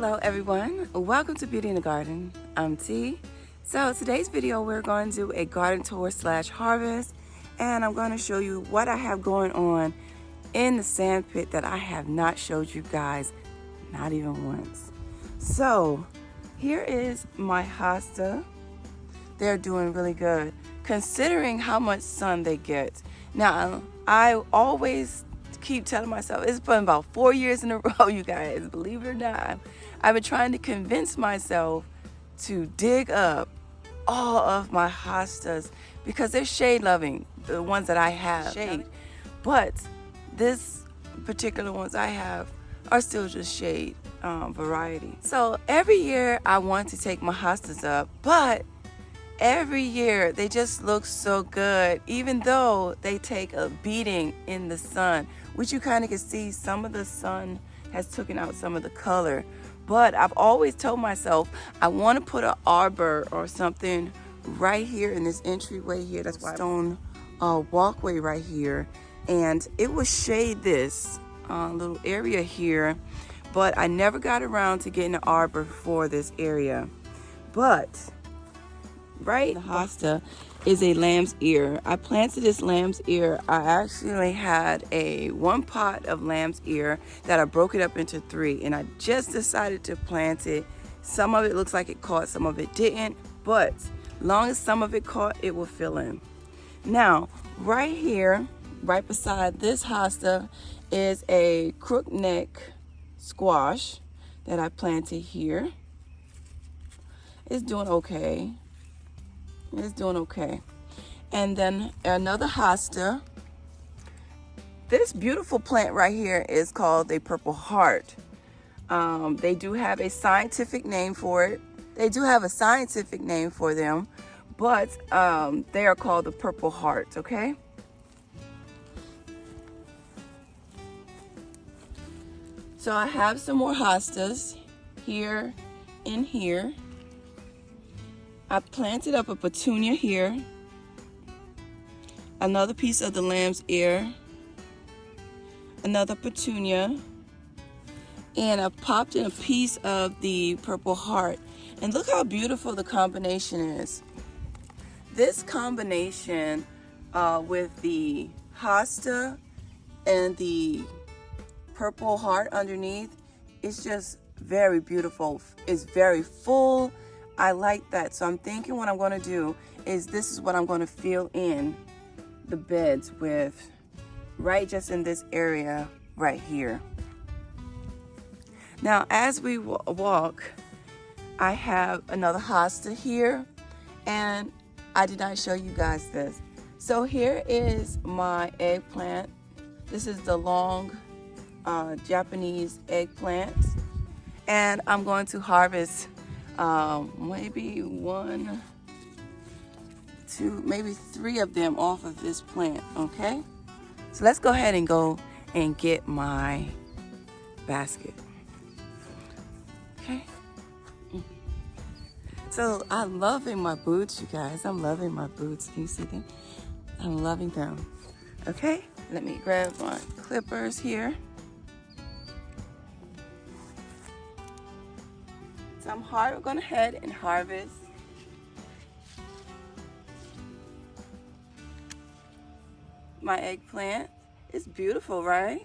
Hello everyone, welcome to Beauty in the Garden. I'm T. So today's video we're going to do a garden tour / harvest, and I'm going to show you what I have going on in the sand pit that I have not showed you guys, not even once. So here is my hosta. They're doing really good considering how much sun they get. Now I always keep telling myself, it's been about 4 years in a row, you guys, believe it or not, I've been trying to convince myself to dig up all of my hostas because they're shade loving, the ones that I have shade, but this particular ones I have are still just shade variety. So every year I want to take my hostas up, but every year they just look so good, even though they take a beating in the sun, which you kind of can see some of the sun has taken out some of the color. But I've always told myself I want to put an arbor or something right here in this entryway here. That's why stone walkway right here, and it will shade this little area here. But I never got around to getting an arbor for this area. But right, the hosta is a lamb's ear. I planted this lamb's ear. I actually had one pot of lamb's ear that I broke it up into 3, and I just decided to plant it. Some of it looks like it caught, some of it didn't, but long as some of it caught, it will fill in. Now right here, right beside this hosta, is a Crookneck Squash that I planted here. It's doing okay. It's doing okay. And then another hosta. This beautiful plant right here is called a purple heart. They do have a scientific name for it. They do have a scientific name for them, but they are called the purple heart, okay? So I have some more hostas here and here. I planted up a petunia here, another piece of the lamb's ear, another petunia, and I popped in a piece of the purple heart. And look how beautiful the combination is. This combination with the hosta and the purple heart underneath is just very beautiful. It's very full. I like that. So I'm thinking what I'm going to do is this is what I'm going to fill in the beds with, right just in this area right here. Now as we walk, I have another hosta here, and I did not show you guys this. So here is my eggplant. This is the long Japanese eggplant, and I'm going to harvest maybe 1, 2, maybe 3 of them off of this plant, okay? So let's go ahead and go and get my basket, okay? So I'm loving my boots, you guys. I'm loving my boots. Can you see them? I'm loving them. Okay, let me grab my clippers here. So I'm going ahead and harvest my eggplant. It's beautiful, right?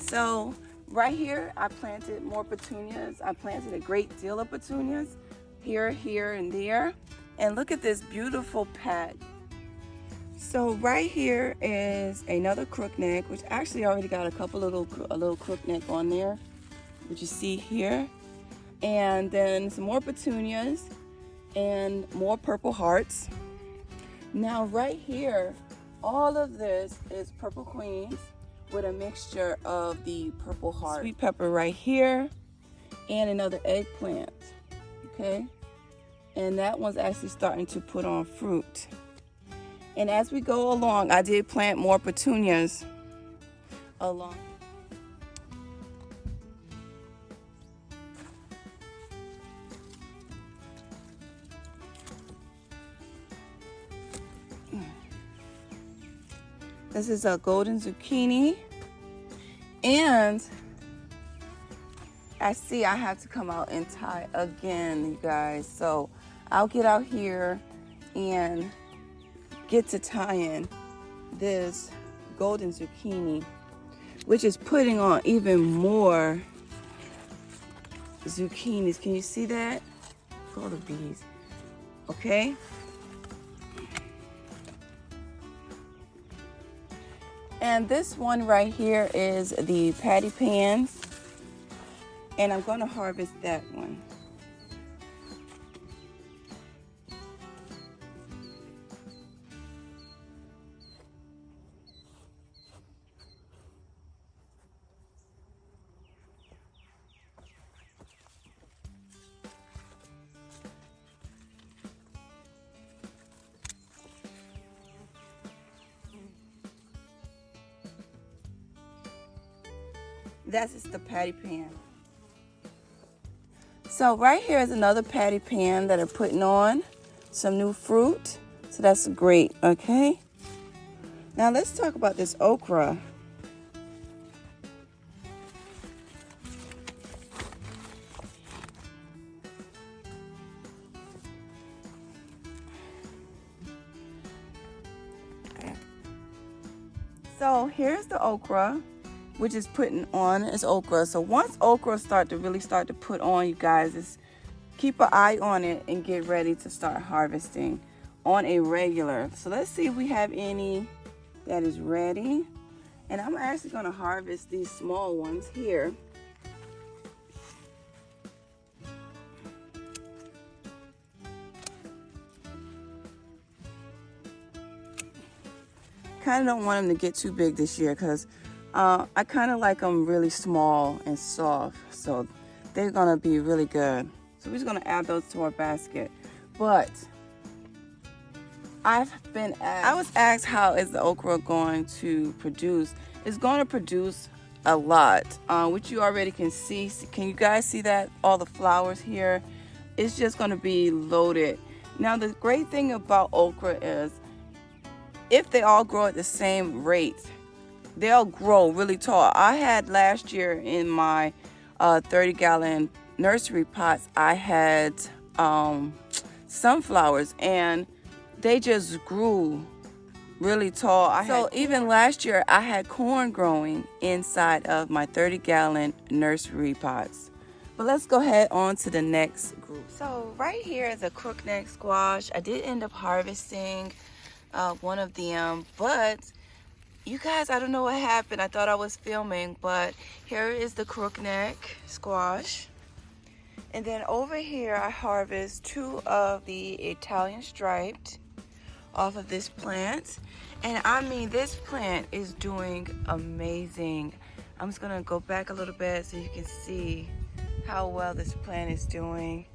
So right here, I planted more petunias. I planted a great deal of petunias here, here, and there. And look at this beautiful patch. So right here is another crookneck, which actually already got a little crookneck on there, which you see here. And then some more petunias and more purple hearts. Now right here, all of this is purple queens with a mixture of the purple heart. Sweet pepper right here, and another eggplant, okay? and that one's actually starting to put on fruit. And as we go along, I did plant more petunias along. This is a golden zucchini, and I see I have to come out and tie again, you guys. So I'll get out here and get to tying this golden zucchini, which is putting on even more zucchinis. Can you see that? Look at all the bees. Okay. And this one right here is the patty pans, and I'm going to harvest that one. That's just the patty pan. So right here is another patty pan that are putting on some new fruit. So that's great, okay? Now let's talk about this okra. So here's the okra, which is putting on its okra. So once okra really start to put on, you guys, just keep an eye on it and get ready to start harvesting on a regular. So let's see if we have any that is ready. And I'm actually going to harvest these small ones here. Kind of don't want them to get too big this year because I kind of like them really small and soft, so they're gonna be really good. So we're just gonna add those to our basket. But I was asked, how is the okra going to produce? It's going to produce a lot, which you already can see. Can you guys see that? All the flowers here. It's just gonna be loaded. Now the great thing about okra is if they all grow at the same rate, they'll grow really tall. I had last year in my 30-gallon nursery pots, I had sunflowers, and they just grew really tall. So even last year, I had corn growing inside of my 30-gallon nursery pots. But let's go ahead on to the next group. So right here is a crookneck squash. I did end up harvesting one of them, but you guys, I don't know what happened. I thought I was filming, but here is the crookneck squash. And then over here, I harvest 2 of the Italian striped off of this plant. And I mean, this plant is doing amazing. I'm just gonna go back a little bit so you can see how well this plant is doing.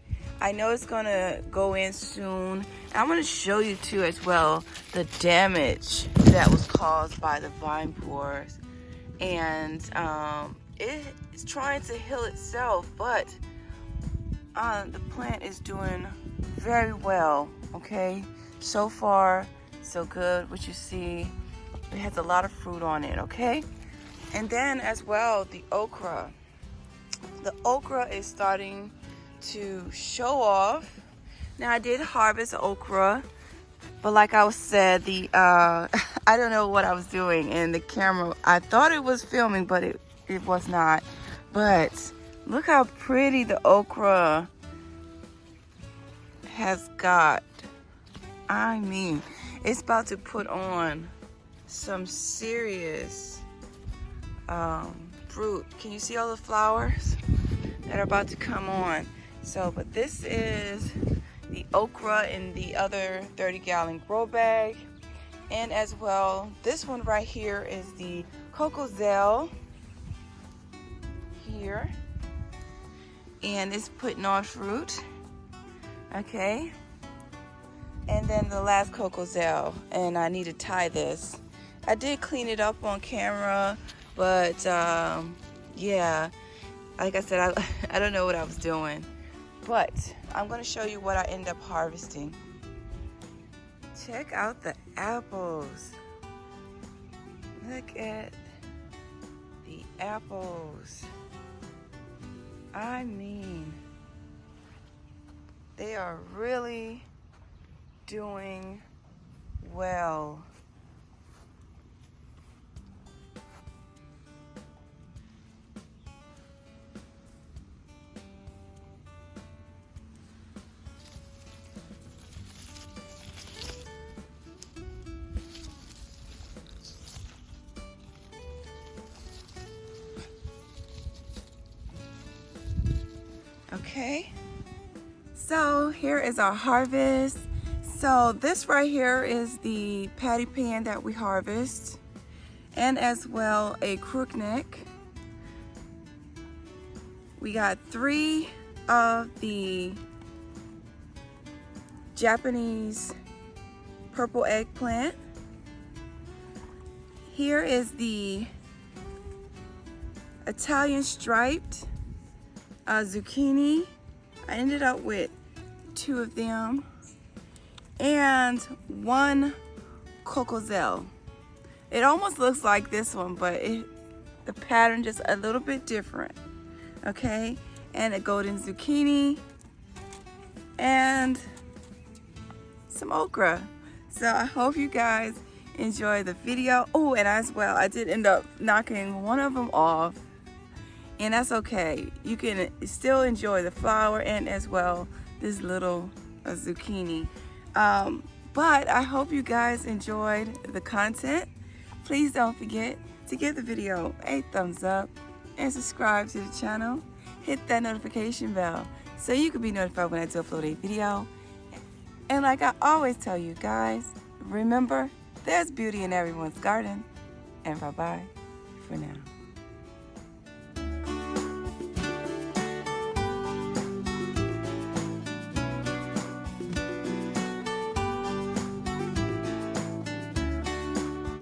I know it's gonna go in soon. I'm gonna show you too as well the damage that was caused by the vine borers, and it's trying to heal itself, but the plant is doing very well. Okay, so far so good. What you see, it has a lot of fruit on it. Okay, and then as well the okra is starting to show off. Now I did harvest okra, but like I said, the I don't know what I was doing in the camera. I thought it was filming, but it was not. But look how pretty the okra has got. I mean, it's about to put on some serious fruit. Can you see all the flowers that are about to come on? So, but this is the okra in the other 30-gallon grow bag. And as well, this one right here is the cocozelle here. And it's putting on fruit. Okay. And then the last cocoselle, and I need to tie this. I did clean it up on camera, but yeah, like I said, I don't know what I was doing, but I'm going to show you what I end up harvesting. Check out the apples. Look at the apples. I mean, they are really doing well. Okay, so here is our harvest. So this right here is the patty pan that we harvest, and as well a crookneck. We got 3 of the Japanese purple eggplant. Here is the Italian striped zucchini. I ended up with 2 of them, and 1 cocoselle. It almost looks like this one, but the pattern just a little bit different. Okay, and a golden zucchini and some okra. So I hope you guys enjoy the video. Oh, and as well, I did end up knocking one of them off, and that's okay. You can still enjoy the flower and as well this little zucchini. But I hope you guys enjoyed the content. Please don't forget to give the video a thumbs up and subscribe to the channel. Hit that notification bell so you can be notified when I do upload a video. And like I always tell you guys, remember, there's beauty in everyone's garden. And bye-bye for now.